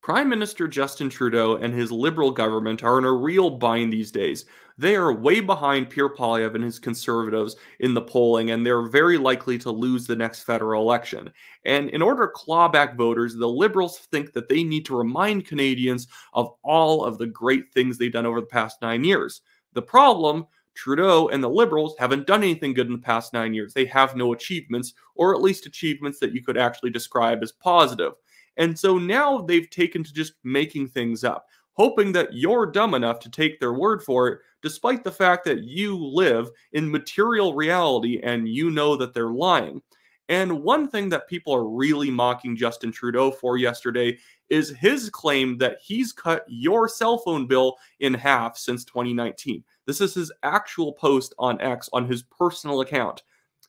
Prime Minister Justin Trudeau and his Liberal government are in a real bind these days. They are way behind Pierre Poilievre and his Conservatives in the polling, and they're very likely to lose the next federal election. And in order to claw back voters, the Liberals think that they need to remind Canadians of all of the great things they've done over the past 9 years. The problem, Trudeau and the Liberals haven't done anything good in the past 9 years. They have no achievements, or at least achievements that you could actually describe as positive. And so now they've taken to just making things up, hoping that you're dumb enough to take their word for it, despite the fact that you live in material reality and you know that they're lying. And one thing that people are really mocking Justin Trudeau for yesterday is his claim that he's cut your cell phone bill in half since 2019. This is his actual post on X on his personal account.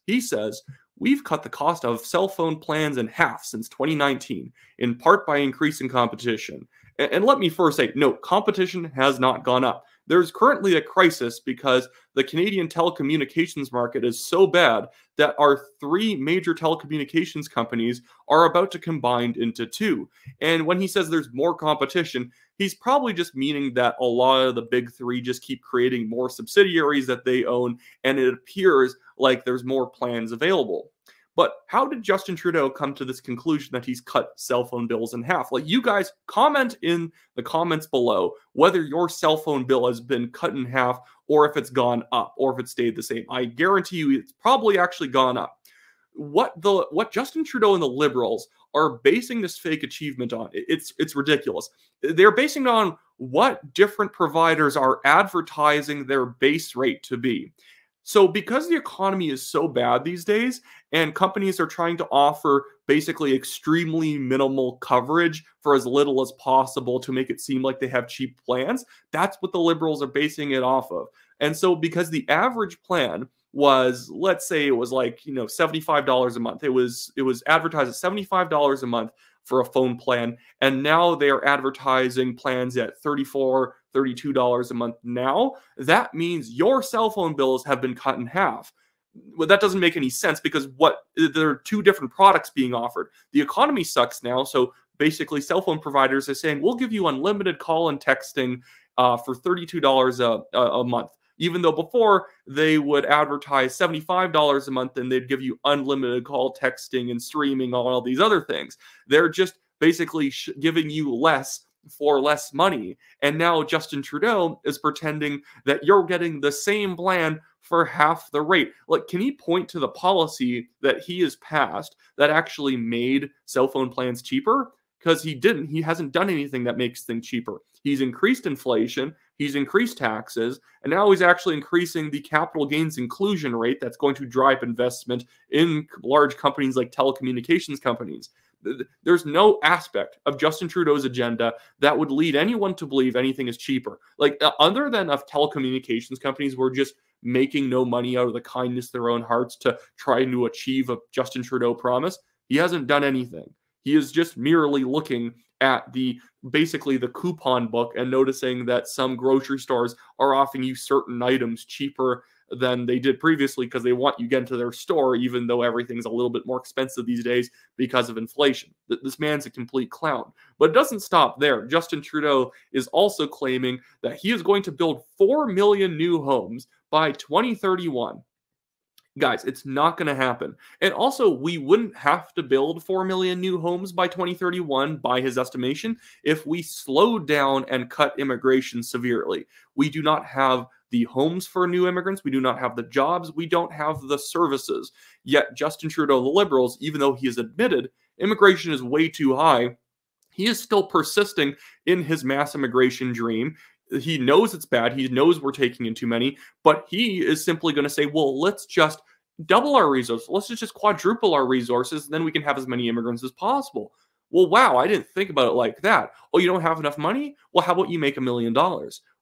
He says, "We've cut the cost of cell phone plans in half since 2019, in part by increasing competition." And let me first say, no, competition has not gone up. There's currently a crisis because the Canadian telecommunications market is so bad that our three major telecommunications companies are about to combine into two. And when he says there's more competition, he's probably just meaning that a lot of the big three just keep creating more subsidiaries that they own, and it appears like there's more plans available. But how did Justin Trudeau come to this conclusion that he's cut cell phone bills in half? Like, you guys comment in the comments below whether your cell phone bill has been cut in half or if it's gone up or if it stayed the same. I guarantee you it's probably actually gone up. What Justin Trudeau and the Liberals are basing this fake achievement on, it's ridiculous. They're basing it on what different providers are advertising their base rate to be. So because the economy is so bad these days and companies are trying to offer basically extremely minimal coverage for as little as possible to make it seem like they have cheap plans, that's what the Liberals are basing it off of. And so because the average plan was, let's say it was like, $75 a month. It was advertised at $75 a month for a phone plan, and now they're advertising plans at $34, $32 a month now. That means your cell phone bills have been cut in half. Well, that doesn't make any sense because there are two different products being offered. The economy sucks now, so basically cell phone providers are saying, we'll give you unlimited call and texting for $32 a month. Even though before they would advertise $75 a month and they'd give you unlimited call, texting, and streaming, all these other things. They're just basically giving you less for less money. And now Justin Trudeau is pretending that you're getting the same plan for half the rate. Like, can he point to the policy that he has passed that actually made cell phone plans cheaper? Because he didn't. He hasn't done anything that makes things cheaper. He's increased inflation, he's increased taxes, and now he's actually increasing the capital gains inclusion rate that's going to drive investment in large companies like telecommunications companies. There's no aspect of Justin Trudeau's agenda that would lead anyone to believe anything is cheaper. Like, other than if telecommunications companies were just making no money out of the kindness of their own hearts to try to achieve a Justin Trudeau promise, he hasn't done anything. He is just merely looking at basically the coupon book and noticing that some grocery stores are offering you certain items cheaper than they did previously because they want you to get into their store, even though everything's a little bit more expensive these days because of inflation. This man's a complete clown. But it doesn't stop there. Justin Trudeau is also claiming that he is going to build 4 million new homes by 2031. Guys, it's not going to happen. And also, we wouldn't have to build 4 million new homes by 2031, by his estimation, if we slowed down and cut immigration severely. We do not have the homes for new immigrants. We do not have the jobs. We don't have the services. Yet Justin Trudeau, the Liberals, even though he has admitted immigration is way too high, he is still persisting in his mass immigration dream. He knows it's bad. He knows we're taking in too many, but he is simply going to say, well, let's just double our resources. Let's just quadruple our resources, and then we can have as many immigrants as possible. Well, wow, I didn't think about it like that. Oh, you don't have enough money? Well, how about you make $1 million?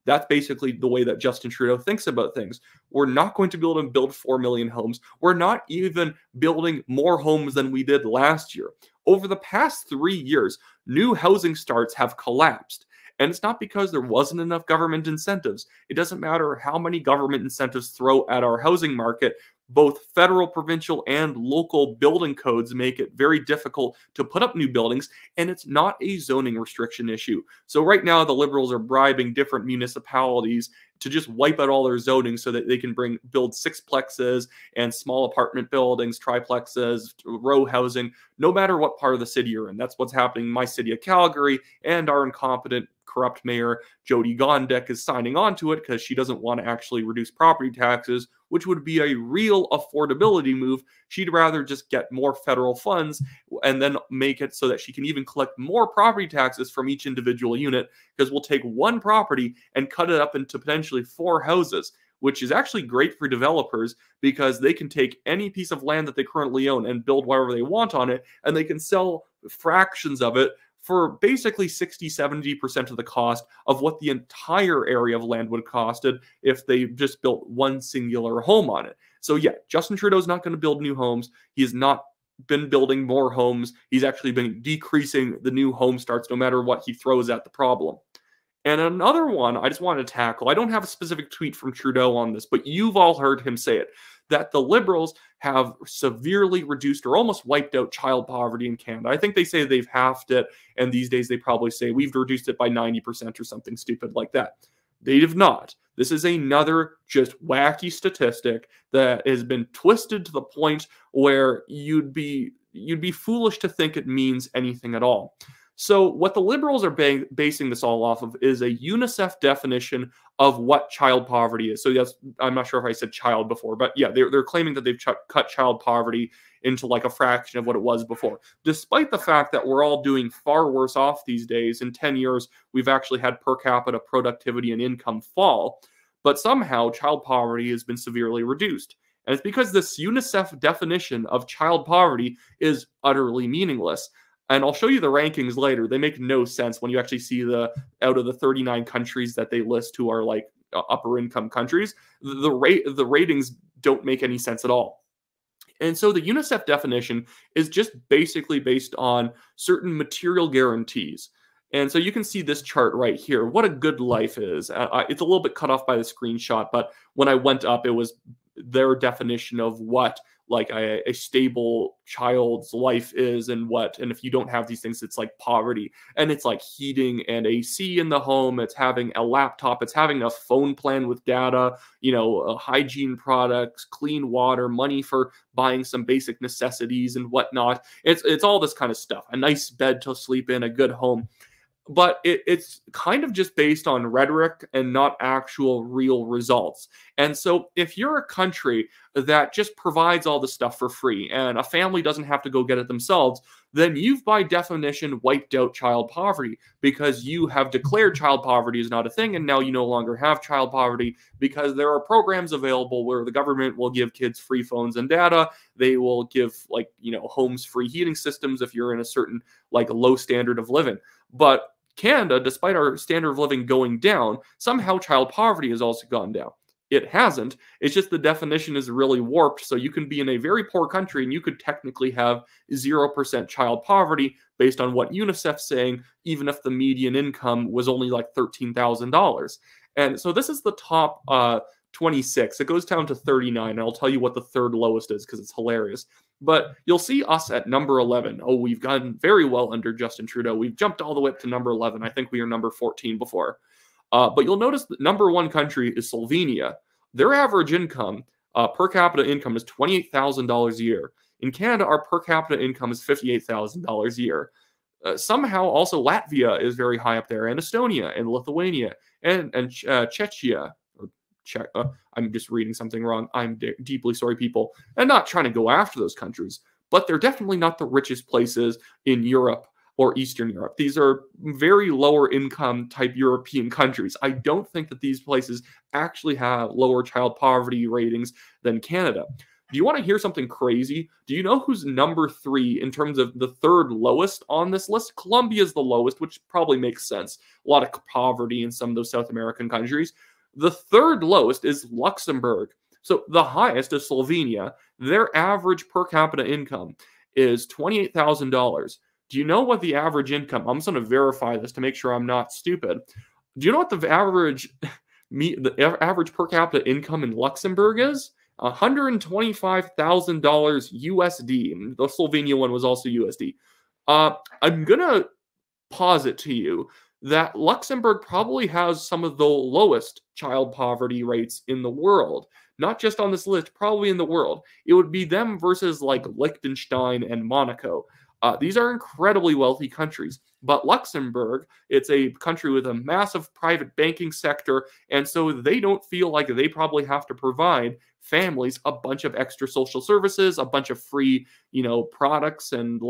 That's basically the way that Justin Trudeau thinks about things. We're not going to be able to build 4 million homes. We're not even building more homes than we did last year. Over the past 3 years, new housing starts have collapsed. And it's not because there wasn't enough government incentives. It doesn't matter how many government incentives throw at our housing market. both federal, provincial, and local building codes make it very difficult to put up new buildings, and it's not a zoning restriction issue. So right now, the Liberals are bribing different municipalities to just wipe out all their zoning so that they can build sixplexes and small apartment buildings, triplexes, row housing, no matter what part of the city you're in. That's what's happening in my city of Calgary, and our incompetent, corrupt mayor, Jody Gondek, is signing on to it because she doesn't want to actually reduce property taxes, which would be a real affordability move. She'd rather just get more federal funds and then make it so that she can even collect more property taxes from each individual unit, because we'll take one property and cut it up into potentially 4 houses, which is actually great for developers because they can take any piece of land that they currently own and build whatever they want on it, and they can sell fractions of it for basically 60-70% of the cost of what the entire area of land would have costed if they just built one singular home on it. So yeah, Justin Trudeau's not going to build new homes. He has not been building more homes. He's actually been decreasing the new home starts no matter what he throws at the problem. And another one I just wanted to tackle, I don't have a specific tweet from Trudeau on this, but you've all heard him say it, that the Liberals have severely reduced or almost wiped out child poverty in Canada. I think they say they've halved it, and these days they probably say we've reduced it by 90% or something stupid like that. They have not. This is another just wacky statistic that has been twisted to the point where you'd be foolish to think it means anything at all. So what the Liberals are basing this all off of is a UNICEF definition of what child poverty is. So yes, I'm not sure if I said child before, but yeah, they're claiming that they've cut child poverty into like a fraction of what it was before, despite the fact that we're all doing far worse off these days. In 10 years, we've actually had per capita productivity and income fall, but somehow child poverty has been severely reduced. And it's because this UNICEF definition of child poverty is utterly meaningless. And I'll show you the rankings later. They make no sense when you actually see out of the 39 countries that they list who are like upper income countries, the ratings don't make any sense at all. And so the UNICEF definition is just basically based on certain material guarantees. And so you can see this chart right here, what a good life is. It's a little bit cut off by the screenshot, but when I went up, it was their definition of what like a stable child's life is, and if you don't have these things, it's like poverty. And it's like heating and AC in the home, it's having a laptop, it's having a phone plan with data, hygiene products, clean water, money for buying some basic necessities and whatnot. It's all this kind of stuff, a nice bed to sleep in, a good home. But it's kind of just based on rhetoric and not actual real results. And so if you're a country that just provides all this stuff for free and a family doesn't have to go get it themselves, then you've by definition wiped out child poverty, because you have declared child poverty is not a thing, and now you no longer have child poverty because there are programs available where the government will give kids free phones and data. They will give homes free heating systems if you're in a certain low standard of living. But Canada, despite our standard of living going down, somehow child poverty has also gone down. It hasn't. It's just the definition is really warped. So you can be in a very poor country and you could technically have 0% child poverty based on what UNICEF's saying, even if the median income was only like $13,000. And so this is the top 26. It goes down to 39. And I'll tell you what the third lowest is because it's hilarious. But you'll see us at number 11. Oh, we've gone very well under Justin Trudeau. We've jumped all the way up to number 11. I think we were number 14 before. But you'll notice that number 1 country is Slovenia. Their average income, per capita income, is $28,000 a year. In Canada, our per capita income is $58,000 a year. Somehow, also Latvia is very high up there, and Estonia, and Lithuania, and Czechia. I'm just reading something wrong. I'm deeply sorry, people. And not trying to go after those countries, but they're definitely not the richest places in Europe or Eastern Europe. These are very lower income type European countries. I don't think that these places actually have lower child poverty ratings than Canada. Do you want to hear something crazy? Do you know who's number 3 in terms of the third lowest on this list? Colombia is the lowest, which probably makes sense. A lot of poverty in some of those South American countries. The third lowest is Luxembourg. So the highest is Slovenia. Their average per capita income is $28,000. Do you know what the average income? I'm just going to verify this to make sure I'm not stupid. Do you know what the average per capita income in Luxembourg is? $125,000 USD. The Slovenia one was also USD. I'm going to posit to you that Luxembourg probably has some of the lowest child poverty rates in the world. Not just on this list, probably in the world. It would be them versus like Liechtenstein and Monaco. These are incredibly wealthy countries. But Luxembourg, it's a country with a massive private banking sector, and so they don't feel like they probably have to provide families a bunch of extra social services, a bunch of free, products, and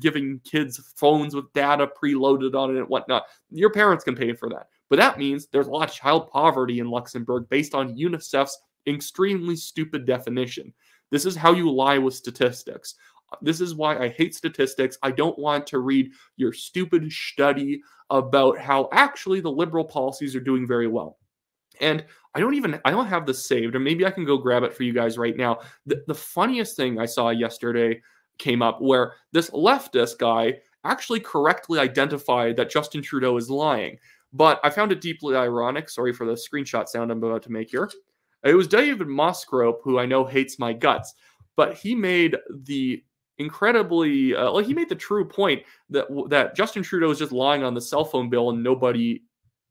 giving kids phones with data preloaded on it and whatnot. Your parents can pay for that. But that means there's a lot of child poverty in Luxembourg based on UNICEF's extremely stupid definition. This is how you lie with statistics. This is why I hate statistics. I don't want to read your stupid study about how actually the liberal policies are doing very well. And I don't have this saved, or maybe I can go grab it for you guys right now. The funniest thing I saw yesterday came up where this leftist guy actually correctly identified that Justin Trudeau is lying. But I found it deeply ironic. Sorry for the screenshot sound I'm about to make here. It was David Mosgrove, who I know hates my guts, but he made the incredibly, he made the true point that Justin Trudeau is just lying on the cell phone bill and nobody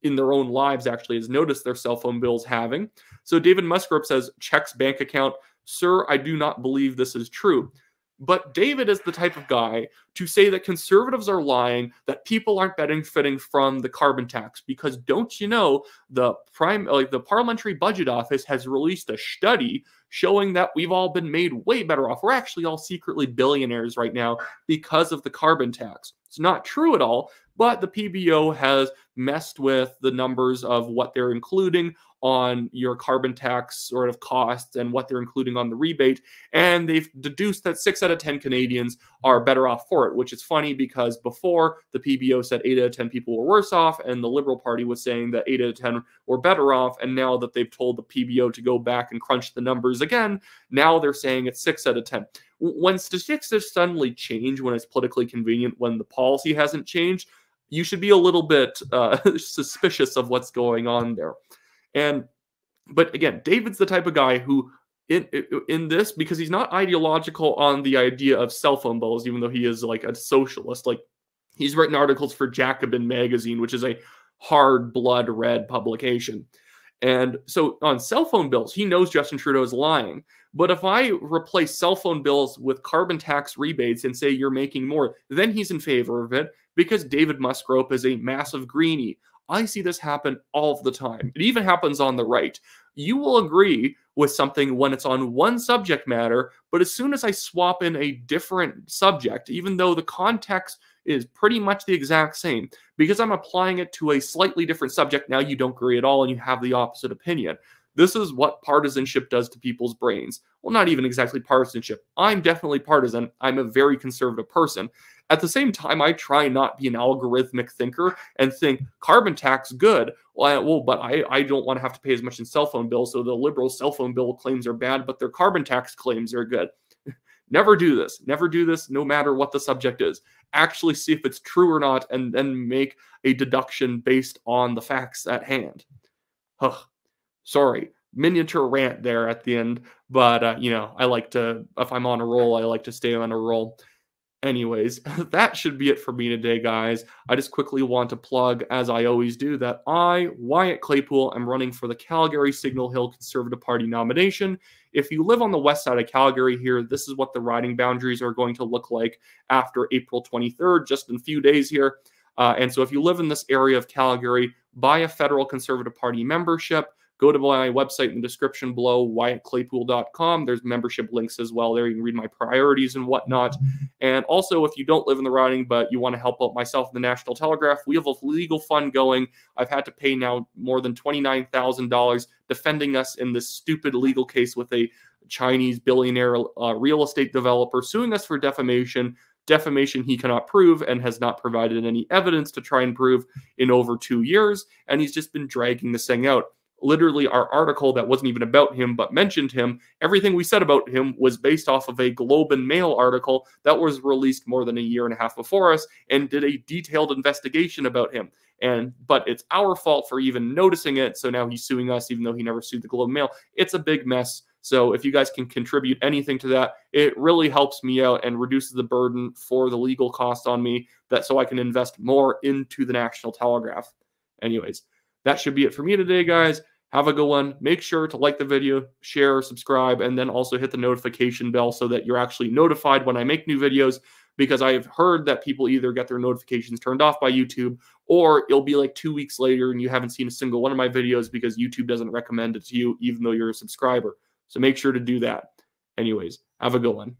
in their own lives actually has noticed their cell phone bills having. So David Musgrove says, checks bank account. Sir, I do not believe this is true. But David is the type of guy to say that conservatives are lying, that people aren't benefiting from the carbon tax, because don't you know the Parliamentary Budget Office has released a study showing that we've all been made way better off. We're actually all secretly billionaires right now because of the carbon tax. It's not true at all, but the PBO has messed with the numbers of what they're including on your carbon tax sort of costs and what they're including on the rebate. And they've deduced that 6 out of 10 Canadians are better off for it, which is funny because before the PBO said 8 out of 10 people were worse off, and the Liberal Party was saying that 8 out of 10 were better off. And now that they've told the PBO to go back and crunch the numbers again, now they're saying it's 6 out of 10. When statistics suddenly change when it's politically convenient, when the policy hasn't changed, you should be a little bit suspicious of what's going on there. But again, David's the type of guy who, in this, because he's not ideological on the idea of cell phone bills, even though he is like a socialist. Like, he's written articles for Jacobin magazine, which is a hard blood red publication. And so on cell phone bills, he knows Justin Trudeau is lying. But if I replace cell phone bills with carbon tax rebates and say you're making more, then he's in favor of it because David Musgrove is a massive greenie. I see this happen all the time. It even happens on the right. You will agree with something when it's on one subject matter, but as soon as I swap in a different subject, even though the context is pretty much the exact same, because I'm applying it to a slightly different subject, now you don't agree at all and you have the opposite opinion. This is what partisanship does to people's brains. Well, not even exactly partisanship. I'm definitely partisan. I'm a very conservative person. At the same time, I try not be an algorithmic thinker and think carbon tax good. But I don't want to have to pay as much in cell phone bills, so the liberal cell phone bill claims are bad, but their carbon tax claims are good. Never do this. Never do this, no matter what the subject is. Actually see if it's true or not, and then make a deduction based on the facts at hand. Sorry, miniature rant there at the end, but I like to, if I'm on a roll, I like to stay on a roll. Anyways, that should be it for me today, guys. I just quickly want to plug, as I always do, that I, Wyatt Claypool, am running for the Calgary Signal Hill Conservative Party nomination. If you live on the west side of Calgary here, this is what the riding boundaries are going to look like after April 23rd, just in a few days here. And so if you live in this area of Calgary, buy a federal Conservative Party membership. Go to my website in the description below, wyattclaypool.com. There's membership links as well there. You can read my priorities and whatnot. And also, if you don't live in the riding, but you want to help out myself and the National Telegraph, we have a legal fund going. I've had to pay now more than $29,000 defending us in this stupid legal case with a Chinese billionaire real estate developer suing us for defamation. Defamation he cannot prove and has not provided any evidence to try and prove in over 2 years. And he's just been dragging this thing out. literally our article that wasn't even about him but mentioned him, everything we said about him was based off of a Globe and Mail article that was released more than a year and a half before us and did a detailed investigation about him. But it's our fault for even noticing it. So now he's suing us, even though he never sued the Globe and Mail. It's a big mess. So if you guys can contribute anything to that, it really helps me out and reduces the burden for the legal cost on me, so I can invest more into the National Telegraph. Anyways, that should be it for me today, guys. Have a good one. Make sure to like the video, share, subscribe, and then also hit the notification bell so that you're actually notified when I make new videos, because I have heard that people either get their notifications turned off by YouTube, or it'll be like 2 weeks later and you haven't seen a single one of my videos because YouTube doesn't recommend it to you even though you're a subscriber. So make sure to do that. Anyways, have a good one.